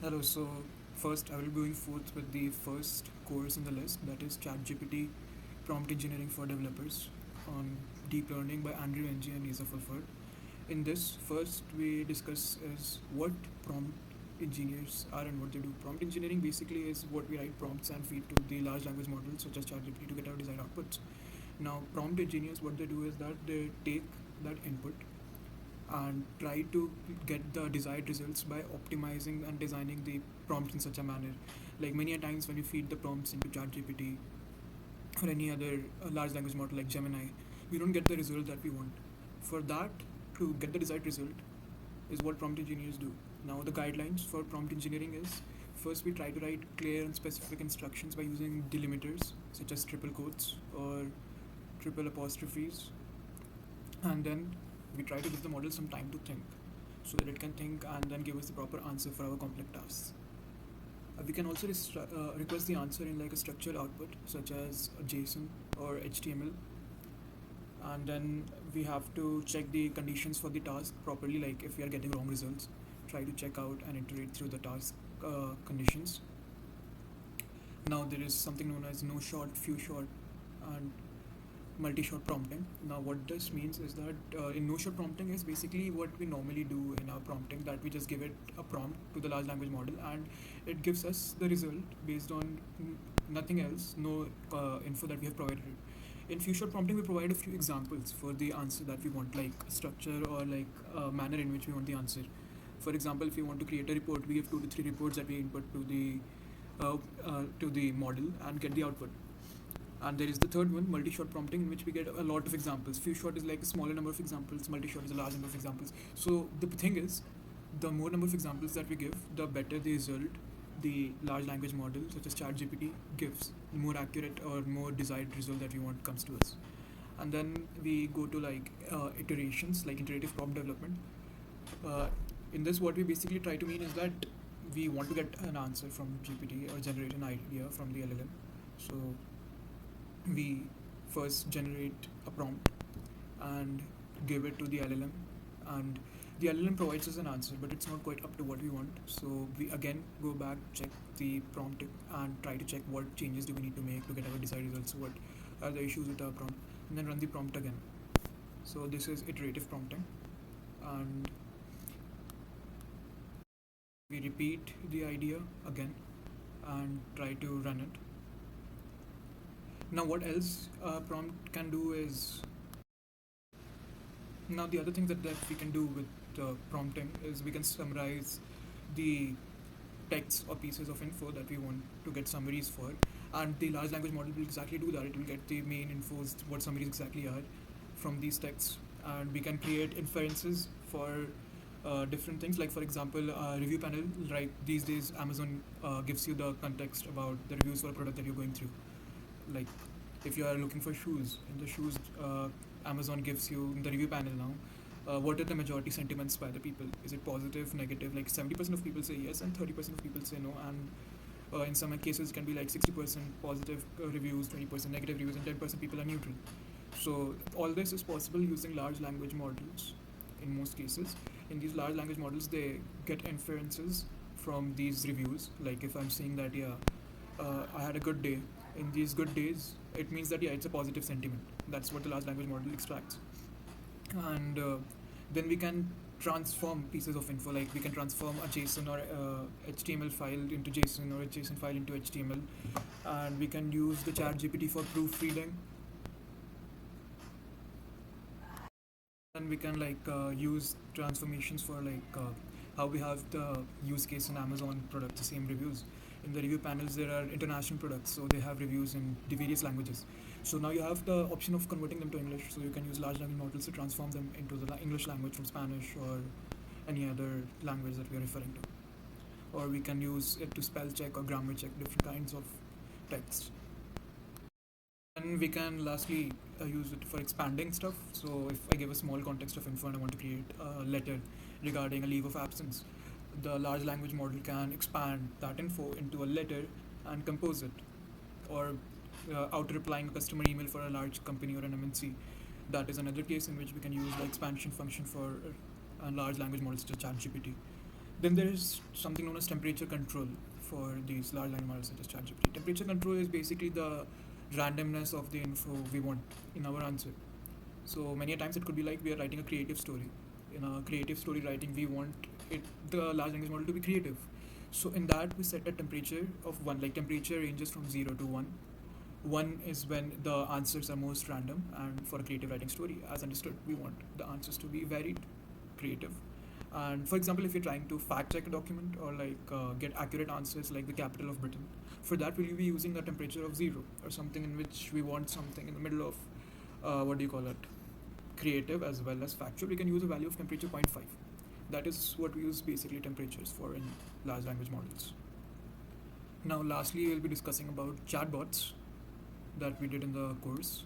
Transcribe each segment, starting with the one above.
Hello, so first I will be going forth with the first course in the list, that is ChatGPT Prompt Engineering for Developers on Deep Learning by Andrew Ng and Lisa Fulford. In this, first we discuss is what prompt engineers are and what they do. Prompt engineering basically is what we write prompts and feed to the large language models such as ChatGPT to get our desired outputs. Now, prompt engineers, what they do is that they take that input and try to get the desired results by optimizing and designing the prompt in such a manner. Like many a times when you feed the prompts into ChatGPT or any other large language model like Gemini, we don't get the result that we want. For that, to get the desired result, is what prompt engineers do. Now, the guidelines for prompt engineering is first we try to write clear and specific instructions by using delimiters such as triple quotes or triple apostrophes, and then we try to give the model some time to think so that it can think and then give us the proper answer for our complex tasks. We can also request the answer in like a structured output such as a JSON or HTML, and then we have to check the conditions for the task properly. Like if we are getting wrong results, try to check out and iterate through the task conditions. Now there is something known as no shot, few shot, and multi-shot prompting. Now, what this means is that in no-shot prompting is basically what we normally do in our prompting, that we just give it a prompt to the large language model and it gives us the result based on nothing else, no info that we have provided. In few-shot prompting, we provide a few examples for the answer that we want, like structure or like manner in which we want the answer. For example, if we want to create a report, we give 2 to 3 reports that we input to the model and get the output. And there is the third one, multi-shot prompting, in which we get a lot of examples. Few shot is like a smaller number of examples, multi-shot is a large number of examples. So the thing is, the more number of examples that we give, the better the result the large language model such as ChatGPT gives. The more accurate or more desired result that we want comes to us. And then we go to like iterations, like iterative prompt development. Uh, in this, what we basically try to mean is that we want to get an answer from GPT or generate an idea from the LLM. So we first generate a prompt and give it to the LLM, and the LLM provides us an answer, but it's not quite up to what we want. So we again go back, check the prompt, and try to check what changes do we need to make to get our desired results, what are the issues with our prompt, and then run the prompt again. So this is iterative prompting, and we repeat the idea again and try to run it. Now, what else prompt can do is, now the other thing that we can do with prompting is we can summarize the texts or pieces of info that we want to get summaries for, and the large language model will exactly do that. It will get the main infos, what summaries exactly are from these texts, and we can create inferences for different things. Like for example, review panel. Right, these days Amazon gives you the context about the reviews for a product that you're going through. Like if you are looking for shoes, in the shoes Amazon gives you in the review panel now, what are the majority sentiments by the people? Is it positive, negative? Like 70% of people say yes and 30% of people say no, and in some cases it can be like 60% positive reviews, 20% negative reviews, and 10% people are neutral. So all this is possible using large language models in most cases. In these large language models, they get inferences from these reviews. Like if I'm saying that, yeah, I had a good day. In these good days, it means that, yeah, it's a positive sentiment. That's what the large language model extracts. And then we can transform pieces of info. Like we can transform a JSON or HTML file into JSON or a JSON file into HTML. And we can use the ChatGPT for proofreading. And we can like use transformations for like how we have the use case in Amazon product, the same reviews. In the review panels, there are international products, so they have reviews in the various languages. So now you have the option of converting them to English. So you can use large language models to transform them into the English language from Spanish or any other language that we are referring to. Or we can use it to spell check or grammar check different kinds of text. And we can lastly use it for expanding stuff. So if I give a small context of info and I want to create a letter regarding a leave of absence, the large language model can expand that info into a letter and compose it. Or out replying a customer email for a large company or an MNC. That is another case in which we can use the expansion function for a large language models such as ChatGPT. Then there is something known as temperature control for these large language models such as ChatGPT. Temperature control is basically the randomness of the info we want in our answer. So many a times it could be like we are writing a creative story. In a creative story writing, we want it the large language model to be creative. So in that we set a temperature of one. Like temperature ranges from 0 to 1. 1 is when the answers are most random, and for a creative writing story, as understood, we want the answers to be varied, creative. And for example, if you're trying to fact check a document or get accurate answers like the capital of Britain, for that we'll be using a temperature of 0 or something in which we want something in the middle of what do you call it, creative as well as factual. We can use a value of temperature 0.5. That is what we use basically temperatures for in large language models. Now, lastly, we'll be discussing about chatbots that we did in the course.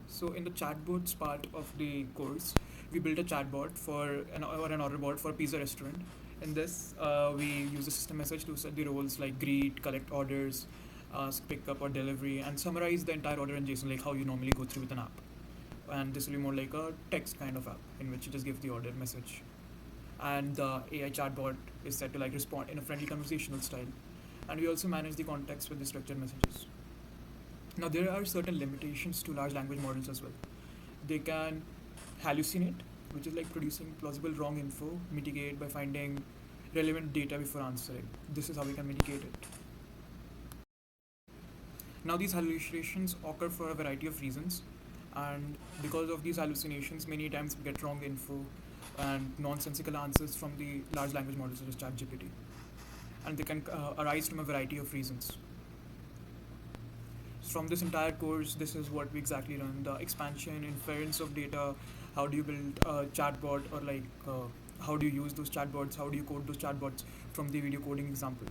So, in the chatbots part of the course, we built a chatbot or an order bot for a pizza restaurant. In this, we use the system message to set the roles like greet, collect orders, ask pickup or delivery, and summarize the entire order in JSON, like how you normally go through with an app. And this will be more like a text kind of app in which you just give the order message. And the AI chatbot is set to like respond in a friendly conversational style. And we also manage the context with the structured messages. Now, there are certain limitations to large language models as well. They can hallucinate, which is like producing plausible wrong info, mitigate by finding relevant data before answering. This is how we can mitigate it. Now, these hallucinations occur for a variety of reasons, and because of these hallucinations, many times we get wrong info and nonsensical answers from the large language models such as ChatGPT, and they can arise from a variety of reasons. From this entire course, this is what we exactly run: the expansion, inference of data, how do you build a chatbot, or how do you use those chatbots, how do you code those chatbots from the video coding examples.